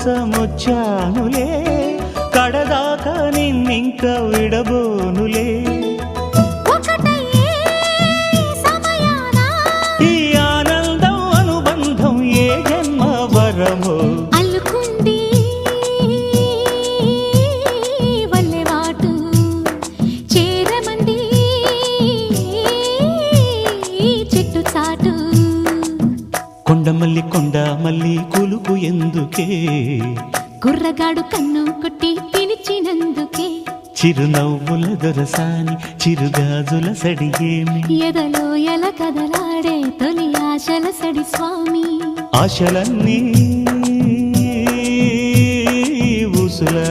కోసమొచ్చానులే కడదాకా నిన్నింక విడబోనులే ఈ ఆనందం అనుబంధం ఏ జన్మ వరమో అల్లుకుంది వల్లెవాటు చేరమంది చెట్టు చాటు కొండ మల్లి కులుకు ఎందుకే కుర్రగాడు కన్ను కొట్టి పిలిచినందుకే చిరునవ్వుల దొరసాని చిరుగాజుల సడియేమి ఎదలో ఎల కదలాడే తొలి ఆశల సడి స్వామి ఆశలన్నీ ఊసులా